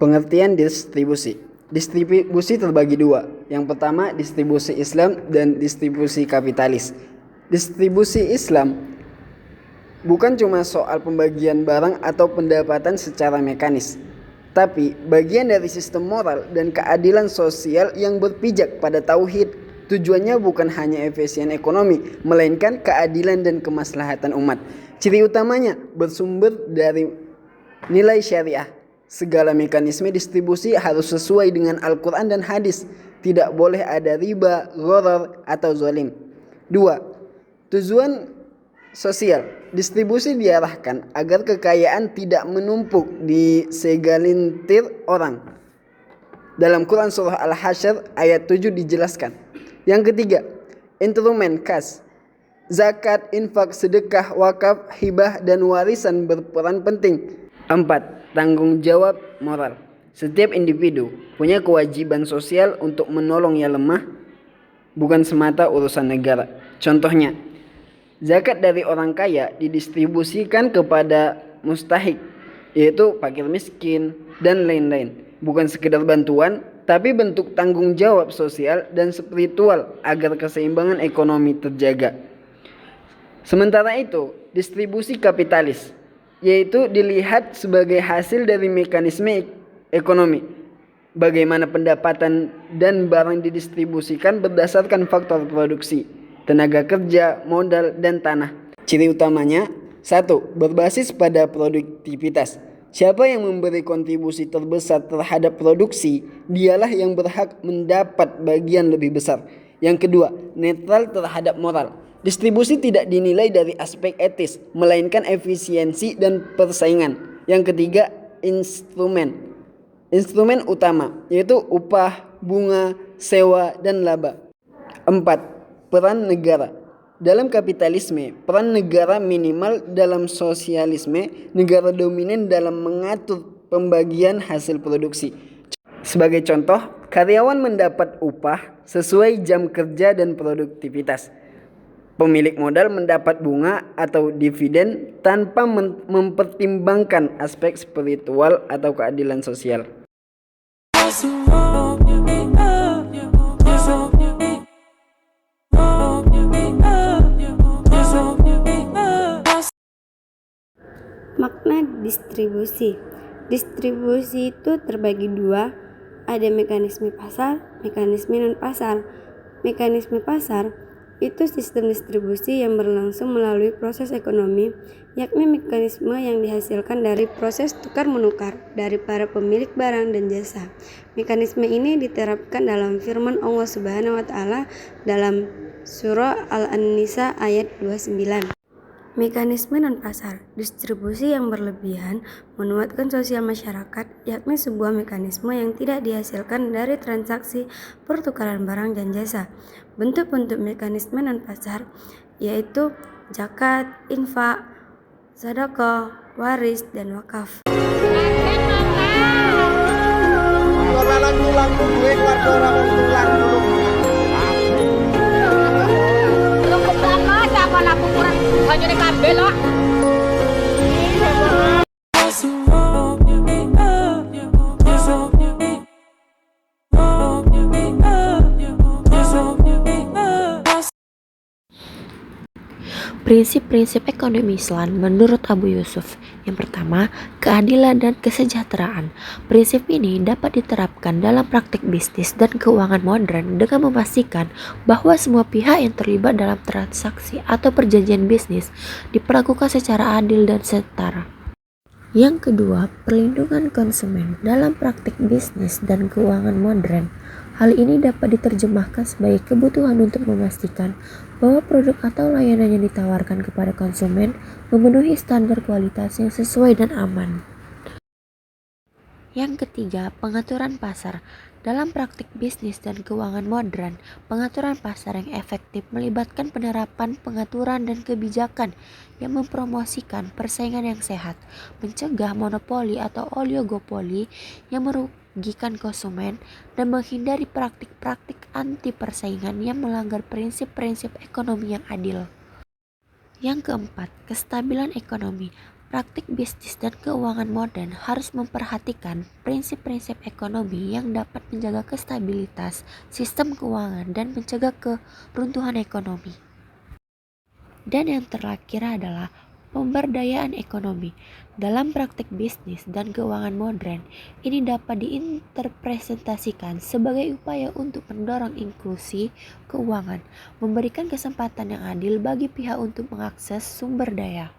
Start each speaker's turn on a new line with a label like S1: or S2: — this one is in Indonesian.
S1: Pengertian distribusi. Distribusi terbagi dua. Yang pertama distribusi Islam dan distribusi kapitalis. Distribusi Islam bukan cuma soal pembagian barang atau pendapatan secara mekanis, tapi bagian dari sistem moral dan keadilan sosial yang berpijak pada tauhid. Tujuannya bukan hanya efisien ekonomi, melainkan keadilan dan kemaslahatan umat. Ciri utamanya bersumber dari nilai syariah. Segala mekanisme distribusi harus sesuai dengan Al-Quran dan hadis. Tidak boleh ada riba, gharar, atau zalim. 2. Tujuan sosial. Distribusi diarahkan agar kekayaan tidak menumpuk di segelintir orang. Dalam Quran surah Al-Hasyr ayat 7 dijelaskan. Yang ketiga, instrumen kas. Zakat, infak, sedekah, wakaf, hibah, dan warisan berperan penting. 4. Tanggung jawab moral. Setiap individu punya kewajiban sosial untuk menolong yang lemah, bukan semata urusan negara. Contohnya, zakat dari orang kaya didistribusikan kepada mustahik, yaitu fakir miskin dan lain-lain. Bukan sekedar bantuan, tapi bentuk tanggung jawab sosial dan spiritual agar keseimbangan ekonomi terjaga. Sementara itu, distribusi kapitalis, yaitu dilihat sebagai hasil dari mekanisme ekonomi. Bagaimana pendapatan dan barang didistribusikan berdasarkan faktor produksi, tenaga kerja, modal, dan tanah. Ciri utamanya, 1. Berbasis pada produktivitas. Siapa yang memberi kontribusi terbesar terhadap produksi, dialah yang berhak mendapat bagian lebih besar. Yang kedua, netral terhadap moral. Distribusi tidak dinilai dari aspek etis, melainkan efisiensi dan persaingan. Yang ketiga, instrumen. Instrumen utama, yaitu upah, bunga, sewa, dan laba. 4. Peran negara. Dalam kapitalisme, peran negara minimal. Dalam sosialisme, negara dominan dalam mengatur pembagian hasil produksi. Sebagai contoh, karyawan mendapat upah sesuai jam kerja dan produktivitas. Pemilik modal mendapat bunga atau dividen tanpa mempertimbangkan aspek spiritual atau keadilan sosial.
S2: Makna distribusi. Distribusi itu terbagi dua, ada mekanisme pasar, mekanisme non-pasar. Mekanisme pasar itu sistem distribusi yang berlangsung melalui proses ekonomi, yakni mekanisme yang dihasilkan dari proses tukar-menukar dari para pemilik barang dan jasa. Mekanisme ini diterapkan dalam firman Allah Subhanahu wa Ta'ala dalam surah Al-An-Nisa ayat 29. Mekanisme non-pasar, distribusi yang berlebihan menguatkan sosial masyarakat, yakni sebuah mekanisme yang tidak dihasilkan dari transaksi pertukaran barang dan jasa. Bentuk-bentuk mekanisme non-pasar yaitu zakat, infak, sedekah, waris, dan wakaf.
S3: Prinsip-prinsip ekonomi Islam menurut Abu Yusuf. Yang pertama, keadilan dan kesejahteraan. Prinsip ini dapat diterapkan dalam praktik bisnis dan keuangan modern dengan memastikan bahwa semua pihak yang terlibat dalam transaksi atau perjanjian bisnis diperlakukan secara adil dan setara. Yang kedua, perlindungan konsumen dalam praktik bisnis dan keuangan modern. Hal ini dapat diterjemahkan sebagai kebutuhan untuk memastikan bahwa produk atau layanan yang ditawarkan kepada konsumen memenuhi standar kualitas yang sesuai dan aman. Yang ketiga, pengaturan pasar. Dalam praktik bisnis dan keuangan modern, pengaturan pasar yang efektif melibatkan penerapan pengaturan dan kebijakan yang mempromosikan persaingan yang sehat, mencegah monopoli atau oligopoli yang merugikan konsumen, dan menghindari praktik-praktik anti persaingan yang melanggar prinsip-prinsip ekonomi yang adil. Yang keempat, kestabilan ekonomi. Praktik bisnis dan keuangan modern harus memperhatikan prinsip-prinsip ekonomi yang dapat menjaga kestabilitas sistem keuangan dan mencegah keruntuhan ekonomi. Dan yang terakhir adalah pemberdayaan ekonomi. Dalam praktik bisnis dan keuangan modern, ini dapat diinterpretasikan sebagai upaya untuk mendorong inklusi keuangan, memberikan kesempatan yang adil bagi pihak untuk mengakses sumber daya.